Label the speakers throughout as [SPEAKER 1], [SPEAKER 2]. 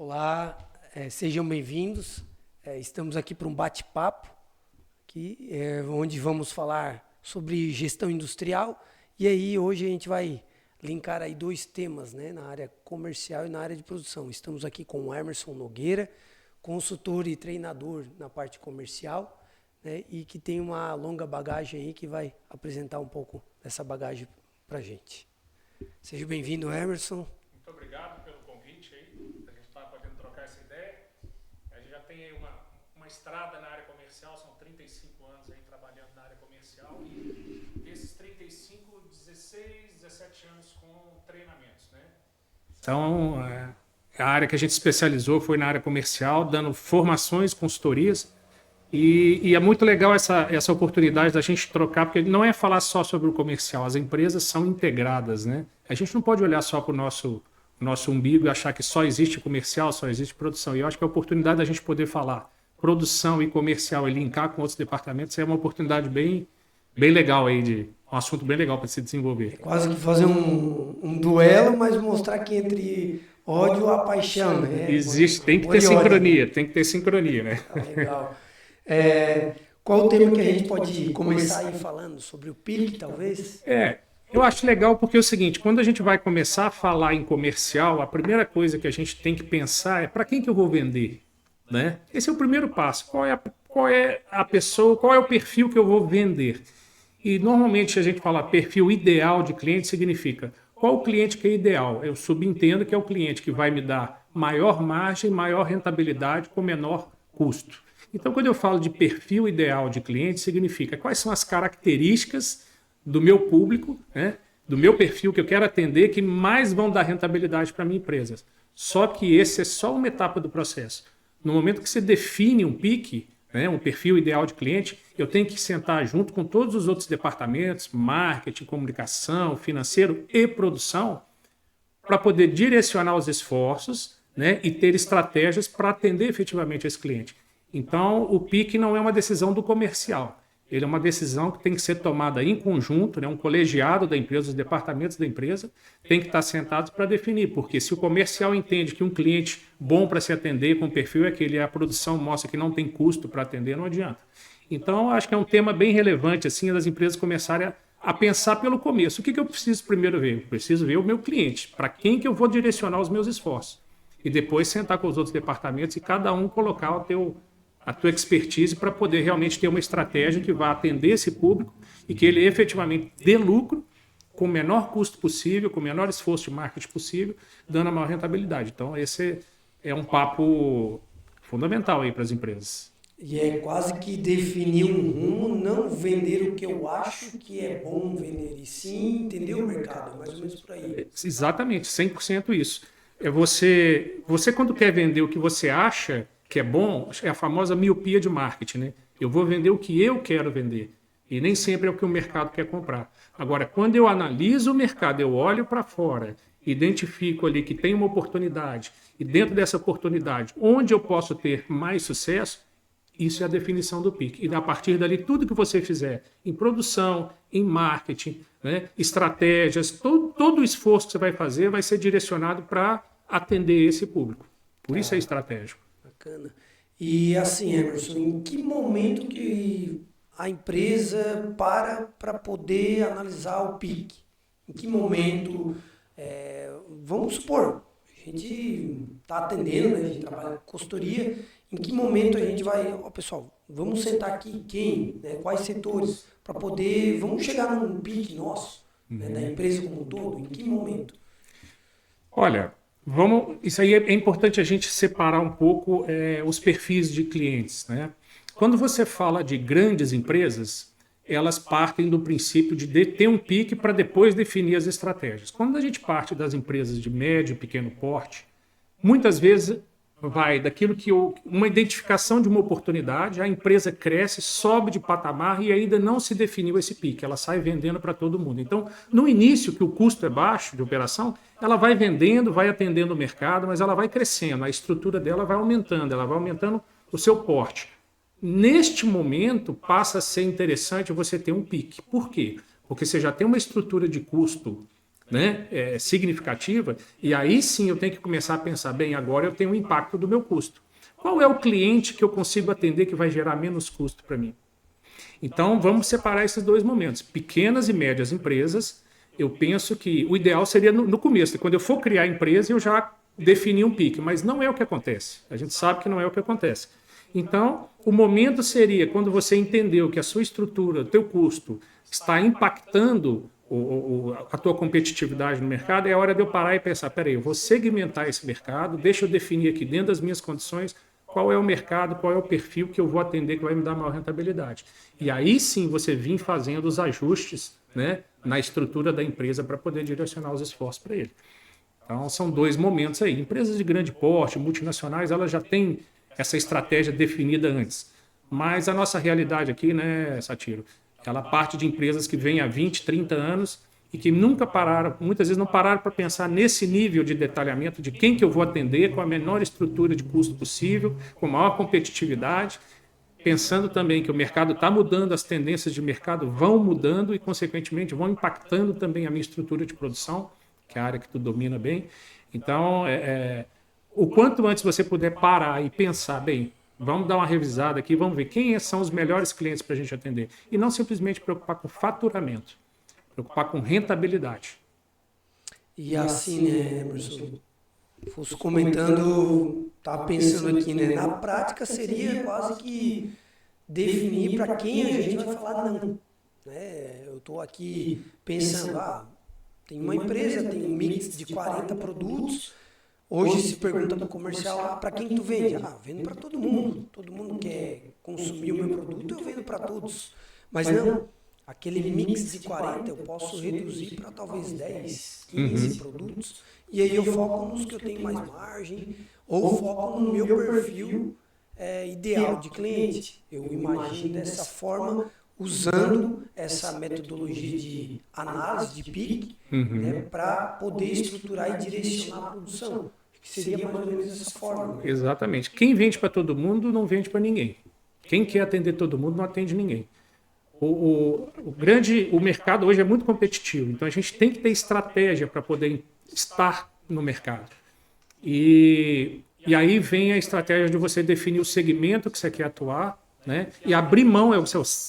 [SPEAKER 1] Olá, sejam bem-vindos. Estamos aqui para um bate-papo, onde vamos falar sobre gestão industrial. E aí hoje a gente vai linkar aí dois temas, né, na área comercial e na área de produção. Estamos aqui com o Emerson Nogueira, consultor e treinador na parte comercial, né, e que tem uma longa bagagem aí que vai apresentar um pouco dessa bagagem para a gente. Seja bem-vindo, Emerson.
[SPEAKER 2] Muito obrigado pelo convite aí, a gente está podendo trocar essa ideia. A gente já tem aí uma estrada na área comercial, são 35 anos aí trabalhando na área comercial e desses 35, 16, 17 anos com treinamentos, né? Então, a área que a gente especializou foi na área comercial, dando formações, consultorias. E é muito legal essa oportunidade da gente trocar, porque não é falar só sobre o comercial, as empresas são integradas, né? A gente não pode olhar só para o nosso umbigo e achar que só existe comercial, só existe produção. E eu acho que a oportunidade da gente poder falar produção e comercial e linkar com outros departamentos é uma oportunidade bem legal aí, um assunto bem legal para se desenvolver.
[SPEAKER 1] É quase que fazer um duelo, mas mostrar que entre ódio a paixão, né?
[SPEAKER 2] Tem que ter sincronia, tem que ter sincronia, né?
[SPEAKER 1] Tá legal. Qual o tema que a gente pode começar aí falando? Sobre o PIC, talvez?
[SPEAKER 2] Eu acho legal porque é o seguinte, quando a gente vai começar a falar em comercial, a primeira coisa que a gente tem que pensar é para quem que eu vou vender, né? Esse é o primeiro passo. Qual é a pessoa, qual é o perfil que eu vou vender? E normalmente a gente fala perfil ideal de cliente significa qual o cliente que é ideal? Eu subentendo que é o cliente que vai me dar maior margem, maior rentabilidade com menor custo. Então, quando eu falo de perfil ideal de cliente, significa quais são as características do meu público, né, do meu perfil que eu quero atender, que mais vão dar rentabilidade para a minha empresa. Só que esse é só uma etapa do processo. No momento que você define um PIC, né, um perfil ideal de cliente, eu tenho que sentar junto com todos os outros departamentos, marketing, comunicação, financeiro e produção, para poder direcionar os esforços, né, e ter estratégias para atender efetivamente esse cliente. Então, o PIC não é uma decisão do comercial. Ele é uma decisão que tem que ser tomada em conjunto, né? Um colegiado da empresa, os departamentos da empresa, tem que estar sentados para definir. Porque se o comercial entende que um cliente bom para se atender com perfil é aquele, a produção mostra que não tem custo para atender, não adianta. Então, acho que é um tema bem relevante assim, das empresas começarem a pensar pelo começo. O que eu preciso primeiro ver? Eu preciso ver o meu cliente, para quem que eu vou direcionar os meus esforços. E depois sentar com os outros departamentos e cada um colocar a tua expertise para poder realmente ter uma estratégia que vá atender esse público e que ele efetivamente dê lucro com o menor custo possível, com o menor esforço de marketing possível, dando a maior rentabilidade. Então, esse é um papo fundamental aí para as empresas.
[SPEAKER 1] E é quase que definir um rumo, não vender o que eu acho que é bom vender, e sim entender o mercado, é mais ou menos por aí.
[SPEAKER 2] Exatamente, 100% isso. Você quando quer vender o que você acha que é bom, é a famosa miopia de marketing, né? Eu vou vender o que eu quero vender e nem sempre é o que o mercado quer comprar. Agora, quando eu analiso o mercado, eu olho para fora, identifico ali que tem uma oportunidade e dentro dessa oportunidade, onde eu posso ter mais sucesso, isso é a definição do PIC. E a partir dali, tudo que você fizer em produção, em marketing, né, estratégias, todo o esforço que você vai fazer vai ser direcionado para atender esse público. Por isso é estratégico.
[SPEAKER 1] Bacana. E assim, Emerson, em que momento que a empresa para poder analisar o PIC? Em que momento, vamos supor, a gente está atendendo, né, a gente trabalha com consultoria, em que momento a gente vai, pessoal, vamos sentar aqui quem, né, quais setores, para poder, vamos chegar num PIC nosso, né, da empresa como um todo, em que momento?
[SPEAKER 2] Olha, isso aí é importante a gente separar um pouco os perfis de clientes, né? Quando você fala de grandes empresas, elas partem do princípio de ter um pique para depois definir as estratégias. Quando a gente parte das empresas de médio e pequeno porte, muitas vezes vai daquilo que uma identificação de uma oportunidade, a empresa cresce, sobe de patamar e ainda não se definiu esse pique, ela sai vendendo para todo mundo. Então, no início, que o custo é baixo de operação, ela vai vendendo, vai atendendo o mercado, mas ela vai crescendo, a estrutura dela vai aumentando, ela vai aumentando o seu porte. Neste momento, passa a ser interessante você ter um pique. Por quê? Porque você já tem uma estrutura de custo né, significativa, e aí sim eu tenho que começar a pensar, bem, agora eu tenho o impacto do meu custo. Qual é o cliente que eu consigo atender que vai gerar menos custo para mim? Então, vamos separar esses dois momentos. Pequenas e médias empresas, eu penso que o ideal seria no começo. Quando eu for criar a empresa, eu já defini um pique, mas não é o que acontece. A gente sabe que não é o que acontece. Então, o momento seria quando você entendeu que a sua estrutura, o teu custo, está impactando a tua competitividade no mercado, é hora de eu parar e pensar, peraí, eu vou segmentar esse mercado, deixa eu definir aqui dentro das minhas condições qual é o mercado, qual é o perfil que eu vou atender que vai me dar maior rentabilidade. E aí sim você vir fazendo os ajustes, né, na estrutura da empresa para poder direcionar os esforços para ele. Então são dois momentos aí. Empresas de grande porte, multinacionais, elas já têm essa estratégia definida antes. Mas a nossa realidade aqui, né, Satiro, ela parte de empresas que vêm há 20, 30 anos e que nunca pararam, muitas vezes não pararam para pensar nesse nível de detalhamento de quem que eu vou atender com a menor estrutura de custo possível, com maior competitividade, pensando também que o mercado está mudando, as tendências de mercado vão mudando e, consequentemente, vão impactando também a minha estrutura de produção, que é a área que tu domina bem. Então, o quanto antes você puder parar e pensar, bem, vamos dar uma revisada aqui, vamos ver quem são os melhores clientes para a gente atender. E não simplesmente preocupar com faturamento, preocupar com rentabilidade.
[SPEAKER 1] E assim, né, Emerson? Fosse comentando, estava pensando aqui, né? Na prática seria quase que definir para quem a gente vai falar não. Né? Eu estou aqui pensando, tem uma empresa, tem um mix de 40 produtos. Hoje se pergunta para o comercial, para quem tu vende? Vendo para todo mundo. Todo mundo quer consumir o meu produto, eu vendo para todos. Mas não, aquele mix de 40 eu posso reduzir para talvez 10, 15 produtos. E aí eu foco nos que eu tenho mais margem, ou foco no meu perfil ideal de cliente. Eu imagino dessa forma, usando essa metodologia de análise de PIC, né, para poder estruturar e direcionar a produção. Que seria mais ou menos dessa forma. Né?
[SPEAKER 2] Exatamente. Quem vende para todo mundo não vende para ninguém. Quem quer atender todo mundo não atende ninguém. O mercado hoje é muito competitivo, então a gente tem que ter estratégia para poder estar no mercado. E aí vem a estratégia de você definir o segmento que você quer atuar, né? E abrir mão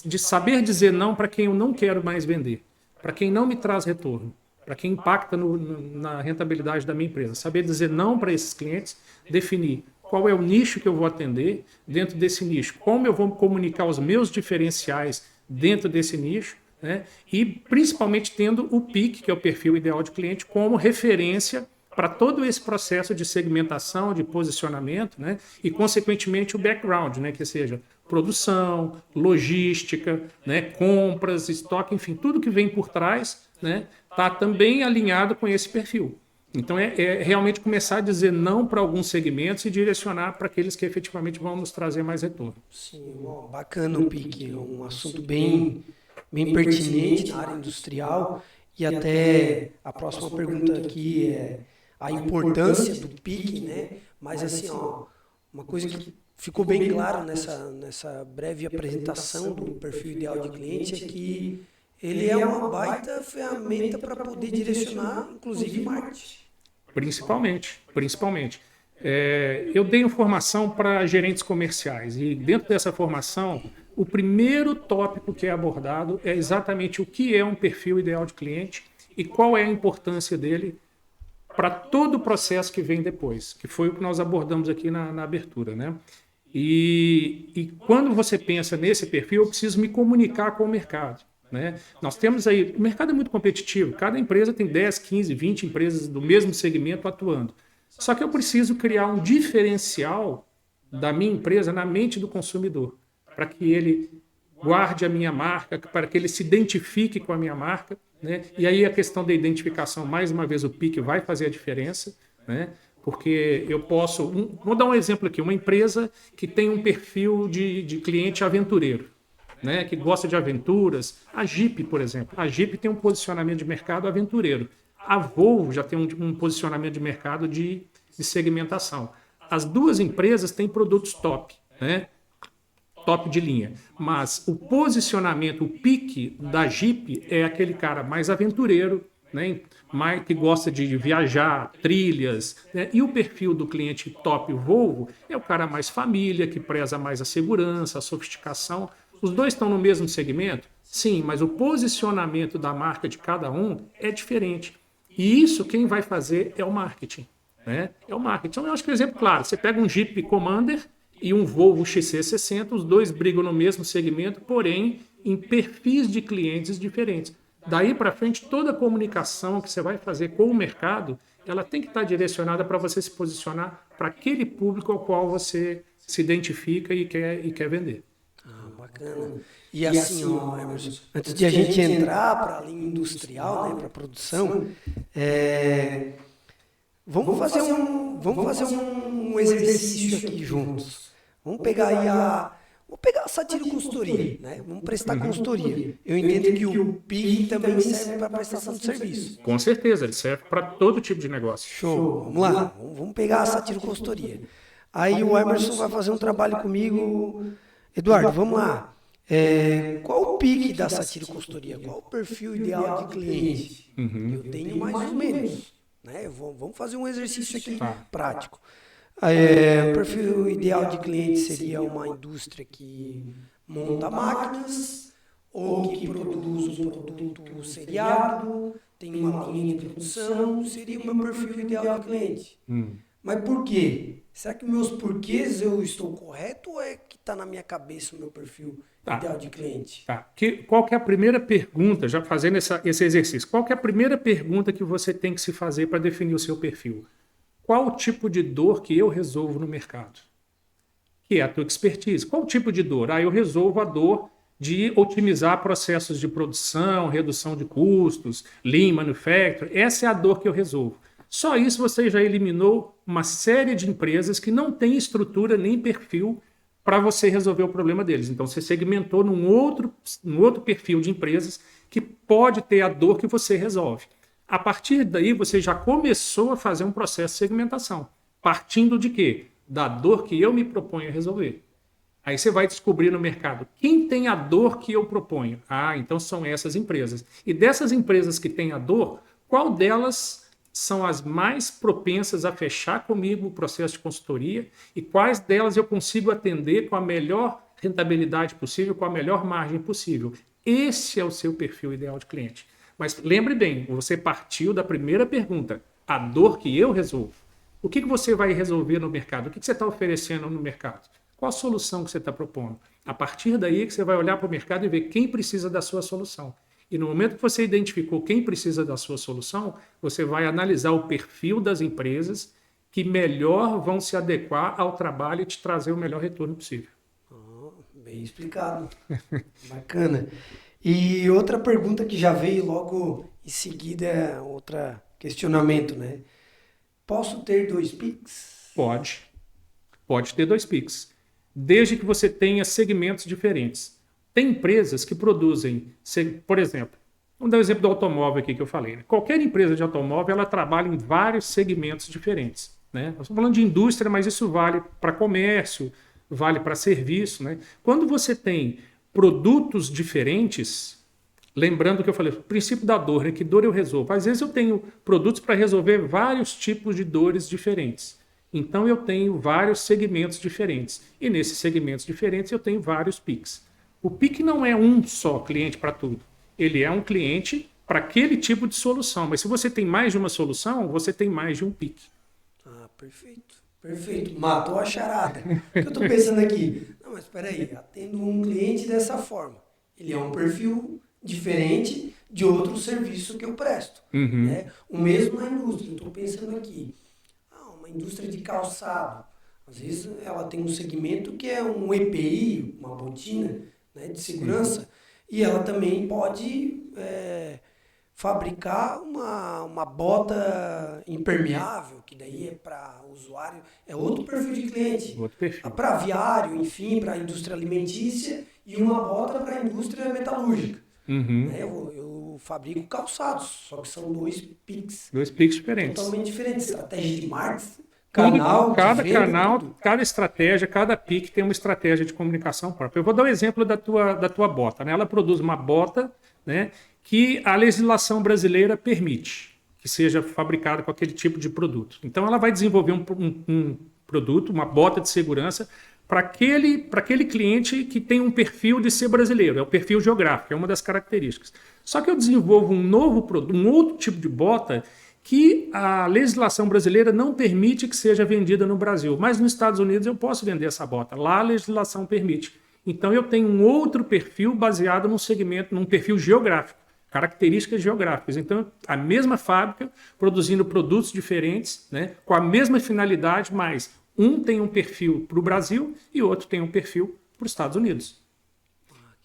[SPEAKER 2] de saber dizer não para quem eu não quero mais vender, para quem não me traz retorno, para quem impacta na rentabilidade da minha empresa. Saber dizer não para esses clientes, definir qual é o nicho que eu vou atender dentro desse nicho, como eu vou comunicar os meus diferenciais dentro desse nicho, né? E principalmente tendo o PIC, que é o perfil ideal de cliente, como referência para todo esse processo de segmentação, de posicionamento, né? E, consequentemente, o background, né? Que seja produção, logística, né? Compras, estoque, enfim, tudo que vem por trás, né? Está também alinhado com esse perfil. Então, é realmente começar a dizer não para alguns segmentos e direcionar para aqueles que efetivamente vão nos trazer mais retorno.
[SPEAKER 1] Sim, bacana o PIC, um assunto bem pertinente na área industrial. E até a próxima pergunta aqui é a importância do PIC, né? Mas assim, uma coisa que ficou bem claro nessa breve apresentação do perfil ideal de cliente é que ele é uma baita ferramenta para poder direcionar, inclusive, marketing.
[SPEAKER 2] Principalmente. Eu dei formação para gerentes comerciais e dentro dessa formação, o primeiro tópico que é abordado é exatamente o que é um perfil ideal de cliente e qual é a importância dele para todo o processo que vem depois, que foi o que nós abordamos aqui na abertura, né? E quando você pensa nesse perfil, eu preciso me comunicar com o mercado. Né? Nós temos aí, o mercado é muito competitivo, cada empresa tem 10, 15, 20 empresas do mesmo segmento atuando. Só que eu preciso criar um diferencial da minha empresa na mente do consumidor, para que ele guarde a minha marca, para que ele se identifique com a minha marca. Né? E aí a questão da identificação, mais uma vez, o PIC vai fazer a diferença, né? Porque eu posso... Vou dar um exemplo aqui, uma empresa que tem um perfil de cliente aventureiro. Né, que gosta de aventuras. A Jeep, por exemplo. A Jeep tem um posicionamento de mercado aventureiro. A Volvo já tem um posicionamento de mercado de segmentação. As duas empresas têm produtos top, né? Top de linha. Mas o posicionamento, o pique da Jeep é aquele cara mais aventureiro, né, que gosta de viajar, trilhas, né? E o perfil do cliente top Volvo é o cara mais família, que preza mais a segurança, a sofisticação. Os dois estão no mesmo segmento? Sim, mas o posicionamento da marca de cada um é diferente. E isso quem vai fazer é o marketing, né? É o marketing. Então, eu acho que um exemplo claro, você pega um Jeep Commander e um Volvo XC60, os dois brigam no mesmo segmento, porém em perfis de clientes diferentes. Daí para frente, toda a comunicação que você vai fazer com o mercado, ela tem que estar direcionada para você se posicionar para aquele público ao qual você se identifica e quer vender.
[SPEAKER 1] Bacana. E assim, ó, Emerson, antes de a gente entrar para a linha industrial, né, para a produção, vamos fazer um exercício aqui juntos. Vamos pegar aí a Satiro Consultoria, né? Vamos prestar consultoria. Eu entendo que o PIG também serve para prestação de serviço.
[SPEAKER 2] Com certeza, ele serve para todo tipo de negócio.
[SPEAKER 1] Show, vamos lá. Vamos pegar a Satiro Consultoria. Aí o Emerson vai fazer um trabalho comigo. Eduardo, vamos lá. Qual o PIG da Satiro Consultoria? Qual o perfil ideal de cliente? Eu tenho mais ou menos. Né? Vamos fazer um exercício aqui prático. O perfil ideal de cliente seria uma indústria que monta máquinas ou que produz um produto seriado, tem uma linha de produção, seria o meu perfil ideal de cliente. Mas por quê? Será que meus porquês eu estou correto ou é que está na minha cabeça o meu perfil ideal de cliente?
[SPEAKER 2] Qual que é a primeira pergunta, já fazendo esse exercício, qual que é a primeira pergunta que você tem que se fazer para definir o seu perfil? Qual o tipo de dor que eu resolvo no mercado? Que é a tua expertise. Qual o tipo de dor? Eu resolvo a dor de otimizar processos de produção, redução de custos, lean manufacturing. Essa é a dor que eu resolvo. Só isso você já eliminou uma série de empresas que não têm estrutura nem perfil para você resolver o problema deles. Então, você segmentou num outro perfil de empresas que pode ter a dor que você resolve. A partir daí, você já começou a fazer um processo de segmentação. Partindo de quê? Da dor que eu me proponho a resolver. Aí você vai descobrir no mercado quem tem a dor que eu proponho. Então são essas empresas. E dessas empresas que têm a dor, qual delas são as mais propensas a fechar comigo o processo de consultoria e quais delas eu consigo atender com a melhor rentabilidade possível, com a melhor margem possível. Esse é o seu perfil ideal de cliente. Mas lembre bem, você partiu da primeira pergunta, a dor que eu resolvo. O que você vai resolver no mercado? O que você está oferecendo no mercado? Qual a solução que você está propondo? A partir daí que você vai olhar para o mercado e ver quem precisa da sua solução. E no momento que você identificou quem precisa da sua solução, você vai analisar o perfil das empresas que melhor vão se adequar ao trabalho e te trazer o melhor retorno possível.
[SPEAKER 1] Bem explicado. Bacana. E outra pergunta que já veio logo em seguida, outro questionamento, né? Posso ter 2 PICs?
[SPEAKER 2] Pode. Pode ter 2 PICs. Desde que você tenha segmentos diferentes. Tem empresas que produzem, por exemplo, vamos dar o exemplo do automóvel aqui que eu falei. Né? Qualquer empresa de automóvel, ela trabalha em vários segmentos diferentes. Né? Nós estamos falando de indústria, mas isso vale para comércio, vale para serviço. Né? Quando você tem produtos diferentes, lembrando que eu falei, o princípio da dor, né? Que dor eu resolvo. Às vezes eu tenho produtos para resolver vários tipos de dores diferentes. Então eu tenho vários segmentos diferentes. E nesses segmentos diferentes eu tenho vários PICs. O PIC não é um só cliente para tudo. Ele é um cliente para aquele tipo de solução. Mas se você tem mais de uma solução, você tem mais de um PIC.
[SPEAKER 1] Perfeito. Perfeito. Matou a charada. O que eu estou pensando aqui? Não, mas espera aí. Atendo um cliente dessa forma. Ele é um perfil diferente de outro serviço que eu presto. Né? O mesmo na indústria. Estou pensando aqui. Uma indústria de calçado. Às vezes ela tem um segmento que é um EPI, uma botina, né, de segurança, e ela também pode fabricar uma bota impermeável, que daí é para usuário, é outro perfil de cliente. Para aviário, enfim, para a indústria alimentícia, e uma bota para a indústria metalúrgica. Eu fabrico calçados, só que são 2 PICs.
[SPEAKER 2] 2 PICs diferentes.
[SPEAKER 1] Totalmente diferentes. Estratégia de marketing
[SPEAKER 2] Cada estratégia, cada PIC tem uma estratégia de comunicação própria. Eu vou dar um exemplo da tua bota, né? Ela produz uma bota, né, que a legislação brasileira permite que seja fabricada com aquele tipo de produto. Então, ela vai desenvolver um produto, uma bota de segurança, para aquele cliente que tem um perfil de ser brasileiro, é o perfil geográfico, é uma das características. Só que eu desenvolvo um novo produto, um outro tipo de bota que a legislação brasileira não permite que seja vendida no Brasil. Mas nos Estados Unidos eu posso vender essa bota. Lá a legislação permite. Então eu tenho um outro perfil baseado num segmento, num perfil geográfico, características geográficas. Então a mesma fábrica produzindo produtos diferentes, né, com a mesma finalidade, mas um tem um perfil para o Brasil e outro tem um perfil para os Estados Unidos.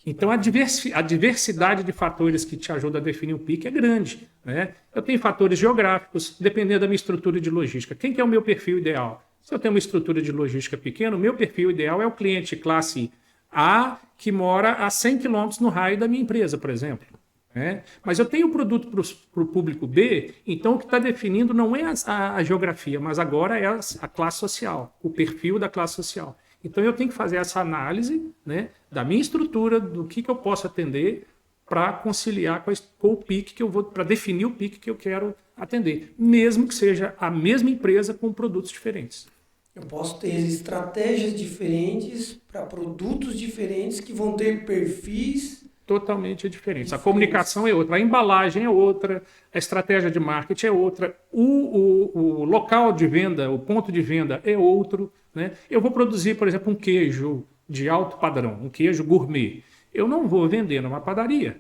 [SPEAKER 2] Então, a diversidade de fatores que te ajuda a definir o PIC é grande, né? Eu tenho fatores geográficos, dependendo da minha estrutura de logística. Quem que é o meu perfil ideal? Se eu tenho uma estrutura de logística pequena, o meu perfil ideal é o cliente classe A que mora a 100 km no raio da minha empresa, por exemplo. Né? Mas eu tenho o produto para o público B, então o que está definindo não é a geografia, mas agora é a classe social, o perfil da classe social. Então eu tenho que fazer essa análise, né, da minha estrutura, do que eu posso atender para conciliar com o PIC que eu vou, para definir o PIC que eu quero atender, mesmo que seja a mesma empresa com produtos diferentes.
[SPEAKER 1] Eu posso ter estratégias diferentes para produtos diferentes que vão ter perfis
[SPEAKER 2] totalmente diferentes. A comunicação é outra, a embalagem é outra, a estratégia de marketing é outra, o local de venda, o ponto de venda é outro. Né? Eu vou produzir, por exemplo, um queijo de alto padrão, um queijo gourmet. Eu não vou vender numa padaria,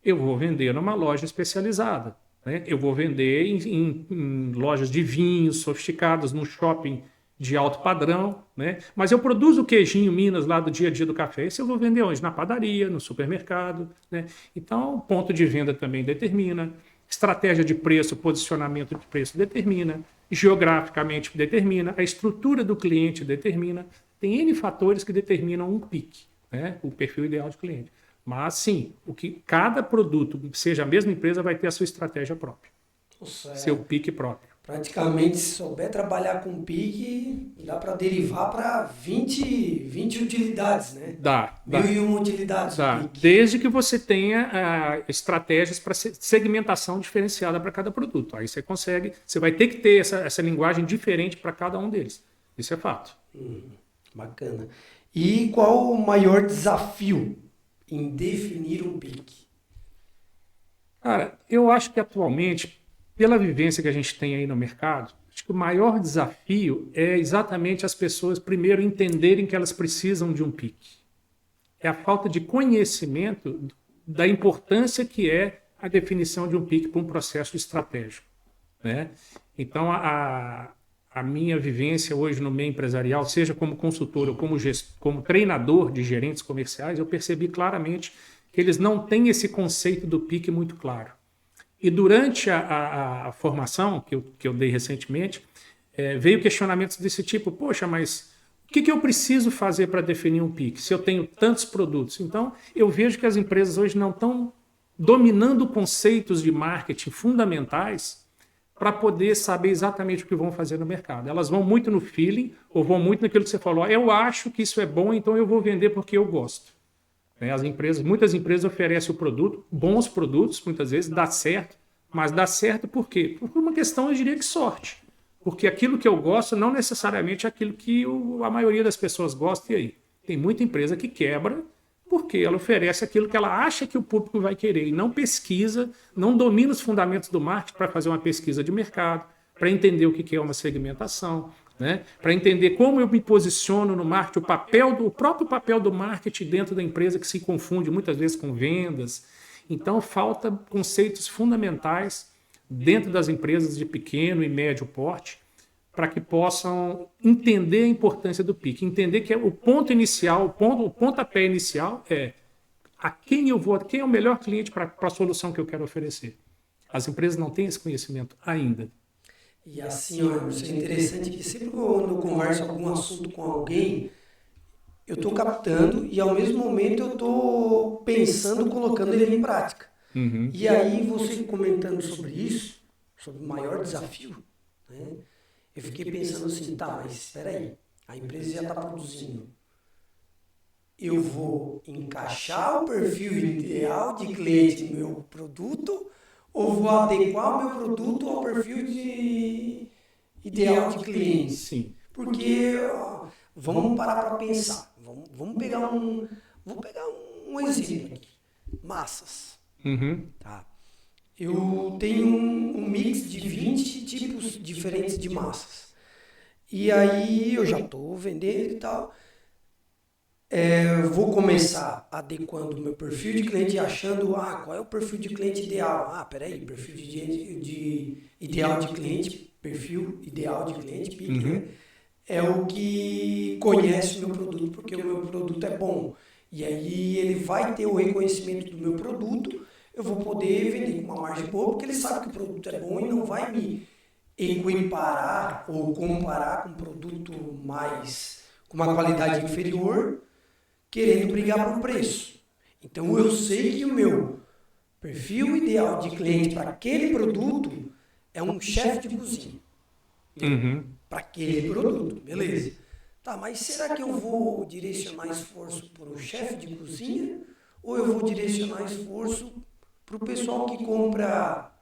[SPEAKER 2] eu vou vender numa loja especializada. Né? Eu vou vender em lojas de vinhos sofisticados, num shopping de alto padrão, né? Mas eu produzo o queijinho Minas lá do dia a dia do café. Esse eu vou vender onde? Na padaria, no supermercado, né? Então, ponto de venda também determina, estratégia de preço, posicionamento de preço determina, geograficamente determina, a estrutura do cliente determina. Tem N fatores que determinam um PIC, né? O perfil ideal de cliente. Mas, sim, o que cada produto, seja a mesma empresa, vai ter a sua estratégia própria. Seu PIC próprio.
[SPEAKER 1] Praticamente, se souber trabalhar com PIC, dá para derivar para 20 utilidades, né?
[SPEAKER 2] Dá.
[SPEAKER 1] 1001 utilidades.
[SPEAKER 2] Dá. Desde que você tenha estratégias para segmentação diferenciada para cada produto. Aí você consegue, você vai ter que ter essa linguagem diferente para cada um deles. Isso é fato.
[SPEAKER 1] Bacana. E qual o maior desafio em definir um PIC?
[SPEAKER 2] Cara, eu acho que atualmente, pela vivência que a gente tem aí no mercado, acho que o maior desafio é exatamente as pessoas primeiro entenderem que elas precisam de um PIC. É a falta de conhecimento da importância que é a definição de um PIC para um processo estratégico. Né? Então, a minha vivência hoje no meio empresarial, seja como consultor ou como treinador de gerentes comerciais, eu percebi claramente que eles não têm esse conceito do PIC muito claro. E durante a formação que eu dei recentemente, veio questionamentos desse tipo: poxa, mas o que eu preciso fazer para definir um PIC se eu tenho tantos produtos? Então, eu vejo que as empresas hoje não estão dominando conceitos de marketing fundamentais para poder saber exatamente o que vão fazer no mercado. Elas vão muito no feeling, ou vão muito naquilo que você falou: eu acho que isso é bom, então eu vou vender porque eu gosto. Muitas empresas oferecem o produto, bons produtos, muitas vezes dá certo, mas dá certo por quê? Por uma questão, eu diria que sorte. Porque aquilo que eu gosto não necessariamente é aquilo que a maioria das pessoas gosta. E aí? Tem muita empresa que quebra porque ela oferece aquilo que ela acha que o público vai querer e não pesquisa, não domina os fundamentos do marketing para fazer uma pesquisa de mercado, para entender o que é uma segmentação, né? Para entender como eu me posiciono no marketing, o próprio papel do marketing dentro da empresa, que se confunde muitas vezes com vendas. Então, falta conceitos fundamentais dentro das empresas de pequeno e médio porte para que possam entender a importância do PIC, entender que o ponto inicial, o pontapé inicial é quem é o melhor cliente para a solução que eu quero oferecer. As empresas não têm esse conhecimento ainda.
[SPEAKER 1] E assim, isso é interessante que sempre quando eu converso algum assunto com alguém, eu estou captando e ao mesmo momento eu estou pensando, colocando ele em prática.
[SPEAKER 2] Uhum.
[SPEAKER 1] E aí você comentando sobre isso, sobre o maior desafio, né? eu fiquei pensando assim, tá, mas espera aí, a empresa já está produzindo. Eu vou encaixar o perfil ideal de cliente no meu produto ou vou adequar o meu produto ao perfil ideal de cliente?
[SPEAKER 2] Sim.
[SPEAKER 1] Porque vamos parar para pensar. Vamos pegar vou pegar um exemplo aqui. Massas.
[SPEAKER 2] Uhum.
[SPEAKER 1] Tá? Eu tenho um mix de 20 tipos diferentes de massas. E aí eu já estou vendendo e tal. Vou começar adequando o meu perfil de cliente, achando qual é o perfil de cliente ideal. Peraí, perfil ideal de cliente, perfil ideal de cliente, PIC, né? É o que conhece o meu produto, porque o meu produto é bom. E aí ele vai ter o reconhecimento do meu produto, eu vou poder vender com uma margem boa, porque ele sabe que o produto é bom e não vai me equiparar ou comparar com um produto com uma qualidade inferior, querendo brigar por preço. Então eu sei que o meu perfil ideal de cliente para aquele produto é um chefe de cozinha. Para aquele produto, beleza. Tá, mas será que eu vou direcionar esforço para o chefe de cozinha ou eu vou direcionar esforço para o pessoal que compra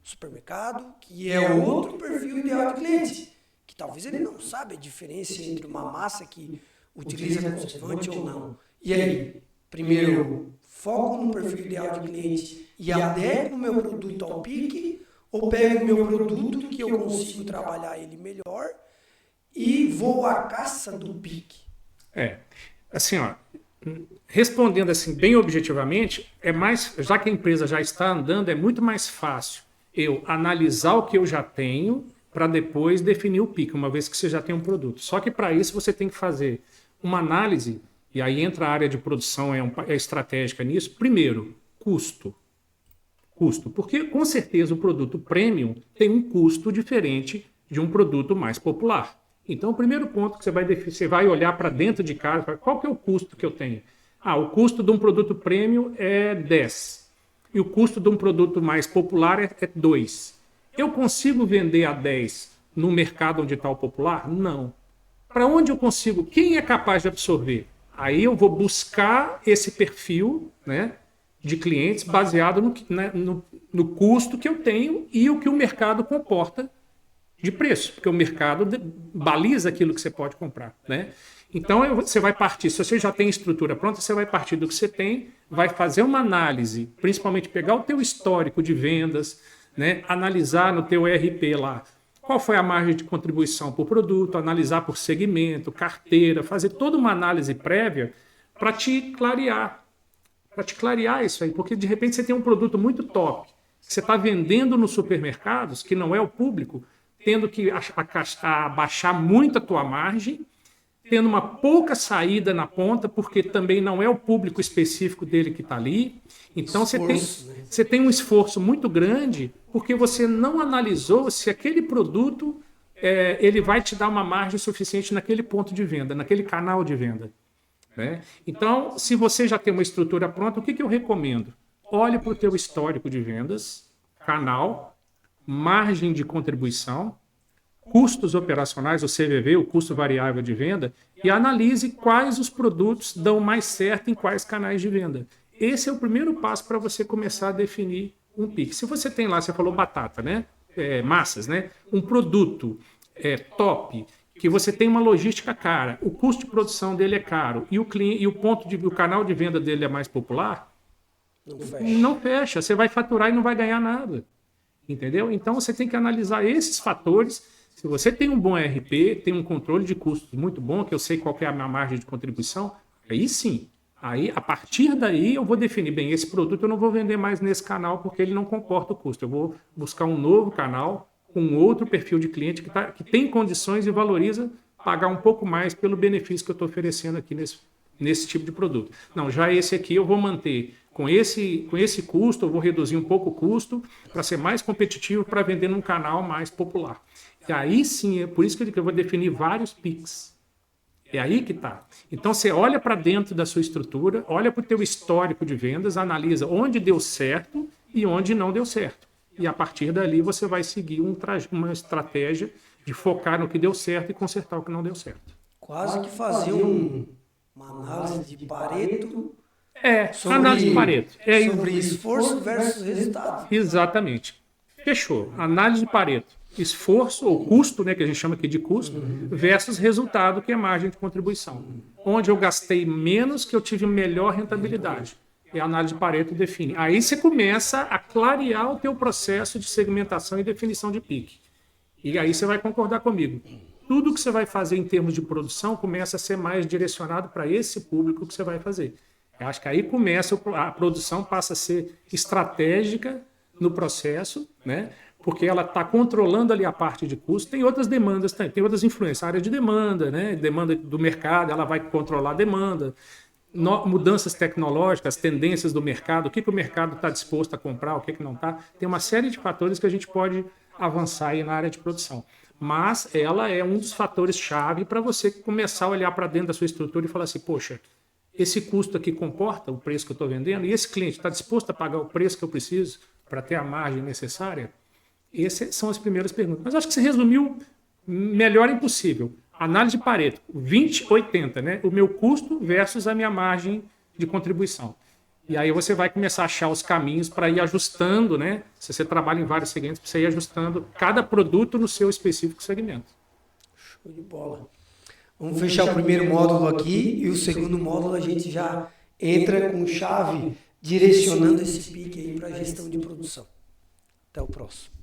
[SPEAKER 1] supermercado, que é outro perfil ideal de cliente, que talvez ele não saiba a diferença entre uma massa que utiliza conservante ou não. E aí, primeiro eu foco no perfil ideal de cliente e adequo o meu produto ao pique, ou pego o meu produto que eu consigo trabalhar ele melhor e vou à caça do pique.
[SPEAKER 2] Assim, ó, respondendo assim bem objetivamente, já que a empresa já está andando, é muito mais fácil eu analisar o que eu já tenho para depois definir o pique, uma vez que você já tem um produto. Só que para isso você tem que fazer uma análise, e aí entra a área de produção, é estratégica nisso. Primeiro, custo. Porque com certeza o produto premium tem um custo diferente de um produto mais popular. Então, o primeiro ponto que você vai olhar para dentro de casa, qual que é o custo que eu tenho? O custo de um produto premium é 10. E o custo de um produto mais popular é 2. Eu consigo vender a 10 no mercado onde está o popular? Não. Para onde eu consigo? Quem é capaz de absorver? Aí eu vou buscar esse perfil, né, de clientes baseado no custo que eu tenho e o que o mercado comporta de preço, porque o mercado baliza aquilo que você pode comprar, né? Então você vai partir, se você já tem estrutura pronta, você vai partir do que você tem, vai fazer uma análise, principalmente pegar o teu histórico de vendas, né? Analisar no teu ERP lá qual foi a margem de contribuição por produto, analisar por segmento, carteira, fazer toda uma análise prévia para te clarear isso aí, porque de repente você tem um produto muito top, que você está vendendo nos supermercados, que não é o público, tendo que abaixar muito a tua margem, tendo uma pouca saída na ponta, porque também não é o público específico dele que está ali. Então você tem um esforço muito grande, porque você não analisou se aquele produto ele vai te dar uma margem suficiente naquele ponto de venda, naquele canal de venda. Né? Então, se você já tem uma estrutura pronta, o que eu recomendo? Olhe para o teu histórico de vendas, canal, margem de contribuição, custos operacionais, o CVV, o custo variável de venda, e analise quais os produtos dão mais certo em quais canais de venda. Esse é o primeiro passo para você começar a definir um PIC. Se você tem lá, você falou batata, né? Massas, né? Um produto top, que você tem uma logística cara, o custo de produção dele é caro e o canal de venda dele é mais popular, não fecha. Você vai faturar e não vai ganhar nada. Entendeu? Então você tem que analisar esses fatores. Se você tem um bom ERP, tem um controle de custos muito bom, que eu sei qual que é a minha margem de contribuição, aí sim. Aí, a partir daí, eu vou definir, bem, esse produto eu não vou vender mais nesse canal porque ele não comporta o custo. Eu vou buscar um novo canal com outro perfil de cliente que tem condições e valoriza pagar um pouco mais pelo benefício que eu estou oferecendo aqui nesse tipo de produto. Não, já esse aqui eu vou manter com esse custo, eu vou reduzir um pouco o custo para ser mais competitivo para vender num canal mais popular. E aí sim, é por isso que eu vou definir vários PICs. É aí que está. Então você olha para dentro da sua estrutura, olha para o teu histórico de vendas, analisa onde deu certo e onde não deu certo. E a partir dali você vai seguir uma estratégia de focar no que deu certo e consertar o que não deu certo.
[SPEAKER 1] Quase que fazer uma análise de Pareto
[SPEAKER 2] Análise de Pareto.
[SPEAKER 1] Sobre esforço versus resultado.
[SPEAKER 2] Exatamente. Fechou. Análise de Pareto. Esforço ou custo, né, que a gente chama aqui de custo, versus resultado, que é margem de contribuição. Onde eu gastei menos, que eu tive melhor rentabilidade. E a análise de Pareto define. Aí você começa a clarear o teu processo de segmentação e definição de PIC. E aí você vai concordar comigo. Tudo que você vai fazer em termos de produção começa a ser mais direcionado para esse público que você vai fazer. Eu acho que aí começa, a produção passa a ser estratégica no processo, né? Porque ela está controlando ali a parte de custo. Tem outras demandas, tem outras influências. A área de demanda, né? Demanda do mercado, ela vai controlar a demanda. Mudanças tecnológicas, tendências do mercado, o que o mercado está disposto a comprar, o que não está. Tem uma série de fatores que a gente pode avançar aí na área de produção. Mas ela é um dos fatores-chave para você começar a olhar para dentro da sua estrutura e falar assim, poxa, esse custo aqui comporta o preço que eu estou vendendo? E esse cliente está disposto a pagar o preço que eu preciso para ter a margem necessária? Essas são as primeiras perguntas. Mas acho que você resumiu melhor impossível. Análise de Pareto, 20-80, né? O meu custo versus a minha margem de contribuição. E aí você vai começar a achar os caminhos para ir ajustando, né? Se você trabalha em vários segmentos, para você ir ajustando cada produto no seu específico segmento.
[SPEAKER 1] Show de bola. Vamos fechar o primeiro módulo aqui e o segundo módulo a gente já entra com chave direcionando esse pique aí para a gestão de produção. Até o próximo.